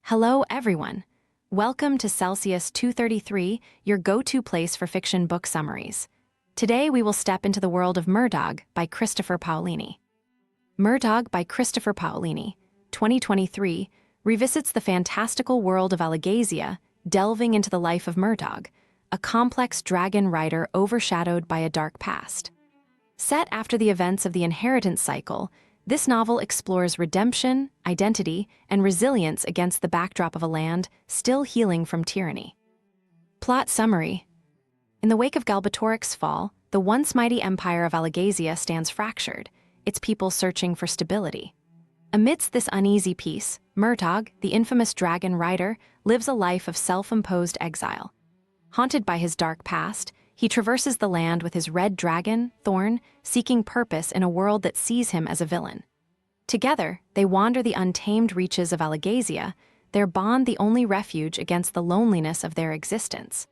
Hello, everyone. Welcome to Celsius 233, your go-to place for fiction book summaries. Today, we will step into the world of Murtagh by Christopher Paolini. Murtagh by Christopher Paolini, 2023, revisits the fantastical world of Alagaësia, delving into the life of Murtagh, a complex dragon rider overshadowed by a dark past. Set after the events of the inheritance cycle, this novel explores redemption, identity, and resilience against the backdrop of a land still healing from tyranny. Plot summary. In the wake of Galbatorix's fall, the once mighty empire of Alagaësia stands fractured, its people searching for stability. Amidst this uneasy peace, Murtagh, the infamous dragon rider, lives a life of self-imposed exile. Haunted by his dark past, he traverses the land with his red dragon, Thorn, seeking purpose in a world that sees him as a villain. Together, they wander the untamed reaches of Alagaësia, their bond the only refuge against the loneliness of their existence.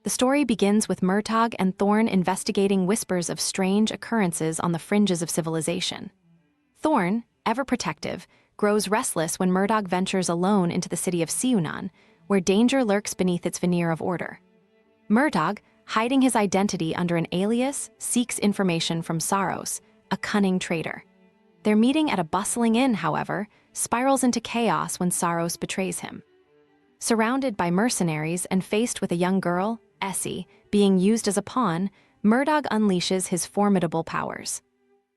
The story begins with Murtagh and Thorn investigating whispers of strange occurrences on the fringes of civilization. Thorn, ever protective, grows restless when Murtagh ventures alone into the city of Siunan, where danger lurks beneath its veneer of order. Murtagh, hiding his identity under an alias, seeks information from Saros, a cunning traitor. Their meeting at a bustling inn, however, spirals into chaos when Saros betrays him. Surrounded by mercenaries and faced with a young girl, Essie, being used as a pawn, Murtagh unleashes his formidable powers.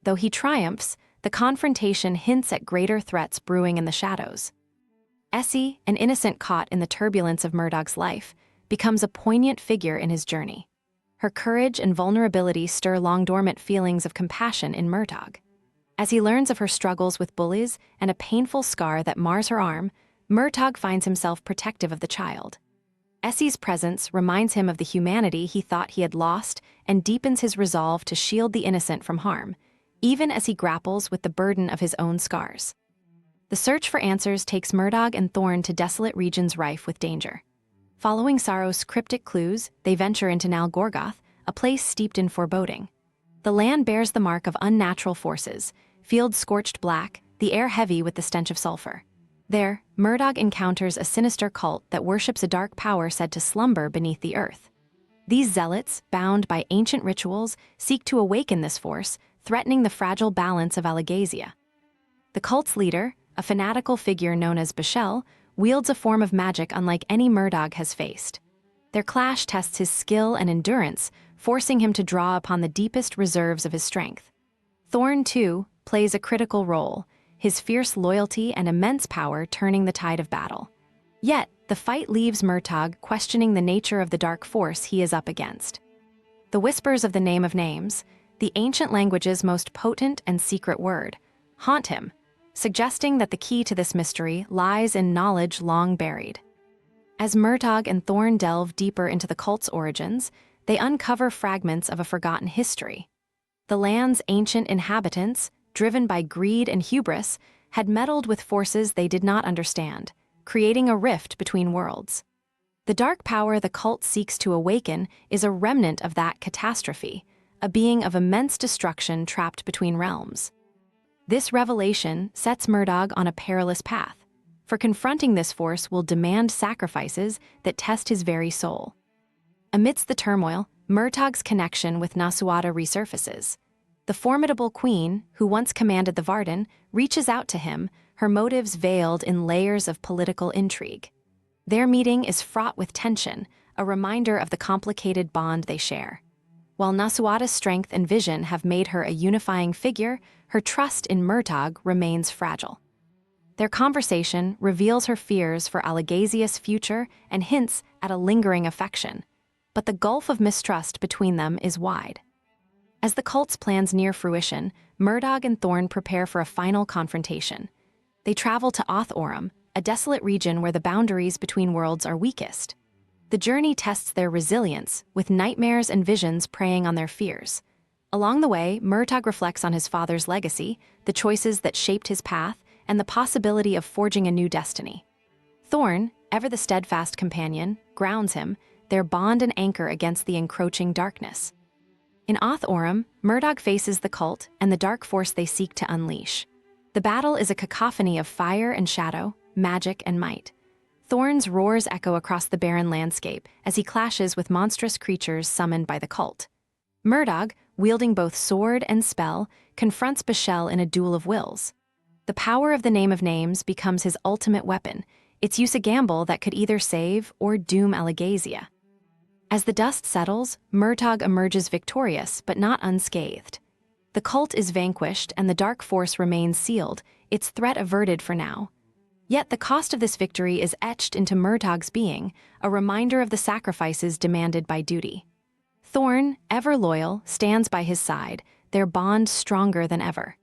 Though he triumphs, the confrontation hints at greater threats brewing in the shadows. Essie, an innocent caught in the turbulence of Murtagh's life, becomes a poignant figure in his journey. Her courage and vulnerability stir long-dormant feelings of compassion in Murtagh. As he learns of her struggles with bullies and a painful scar that mars her arm, Murtagh finds himself protective of the child. Essie's presence reminds him of the humanity he thought he had lost and deepens his resolve to shield the innocent from harm, even as he grapples with the burden of his own scars. The search for answers takes Murtagh and Thorn to desolate regions rife with danger. Following Saros' cryptic clues, they venture into Nalgorgoth, a place steeped in foreboding. The land bears the mark of unnatural forces, fields scorched black, the air heavy with the stench of sulfur. There, Murtagh encounters a sinister cult that worships a dark power said to slumber beneath the earth. These zealots, bound by ancient rituals, seek to awaken this force, threatening the fragile balance of Alagaësia. The cult's leader, a fanatical figure known as Bashel, wields a form of magic unlike any Murtagh has faced. Their clash tests his skill and endurance, forcing him to draw upon the deepest reserves of his strength. Thorn, too, plays a critical role, his fierce loyalty and immense power turning the tide of battle. Yet, the fight leaves Murtagh questioning the nature of the dark force he is up against. The whispers of the Name of Names, the ancient language's most potent and secret word, haunt him, suggesting that the key to this mystery lies in knowledge long buried. As Murtagh and Thorn delve deeper into the cult's origins, they uncover fragments of a forgotten history. The land's ancient inhabitants, driven by greed and hubris, had meddled with forces they did not understand, creating a rift between worlds. The dark power the cult seeks to awaken is a remnant of that catastrophe, a being of immense destruction trapped between realms. This revelation sets Murtagh on a perilous path, for confronting this force will demand sacrifices that test his very soul. Amidst the turmoil, Murtagh's connection with Nasuada resurfaces. The formidable queen, who once commanded the Varden, reaches out to him, her motives veiled in layers of political intrigue. Their meeting is fraught with tension, a reminder of the complicated bond they share. While Nasuada's strength and vision have made her a unifying figure, her trust in Murtagh remains fragile. Their conversation reveals her fears for Alagaësia's future and hints at a lingering affection, but the gulf of mistrust between them is wide. As the cult's plans near fruition, Murtagh and Thorn prepare for a final confrontation. They travel to Oth-Oram, a desolate region where the boundaries between worlds are weakest. The journey tests their resilience, with nightmares and visions preying on their fears. Along the way, Murtagh reflects on his father's legacy, the choices that shaped his path, and the possibility of forging a new destiny. Thorn, ever the steadfast companion, grounds him, their bond and anchor against the encroaching darkness. In Oth-Oram, Murtagh faces the cult and the dark force they seek to unleash. The battle is a cacophony of fire and shadow, magic and might, Thorn's roars echo across the barren landscape as he clashes with monstrous creatures summoned by the cult. Murtagh, wielding both sword and spell, confronts Bashel in a duel of wills. The power of the Name of Names becomes his ultimate weapon, its use a gamble that could either save or doom Alagaësia. As the dust settles, Murtagh emerges victorious but not unscathed. The cult is vanquished and the dark force remains sealed, its threat averted for now. Yet the cost of this victory is etched into Murtagh's being, a reminder of the sacrifices demanded by duty. Thorn, ever loyal, stands by his side, their bond stronger than ever.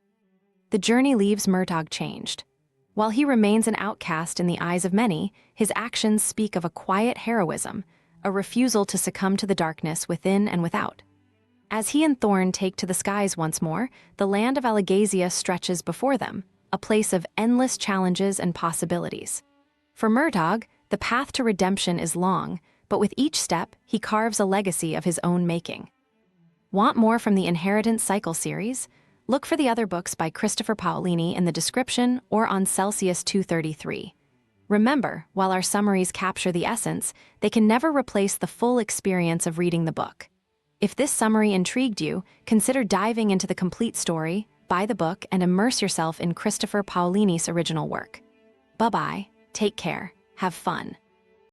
The journey leaves Murtagh changed. While he remains an outcast in the eyes of many, his actions speak of a quiet heroism, a refusal to succumb to the darkness within and without. As he and Thorn take to the skies once more, the land of Alagaësia stretches before them, a place of endless challenges and possibilities. For Murtagh, the path to redemption is long, but with each step, he carves a legacy of his own making. Want more from the Inheritance Cycle series? Look for the other books by Christopher Paolini in the description or on Celsius 233. Remember, while our summaries capture the essence, they can never replace the full experience of reading the book. If this summary intrigued you, consider diving into the complete story, buy the book, and immerse yourself in Christopher Paolini's original work. Bye-bye, take care, have fun.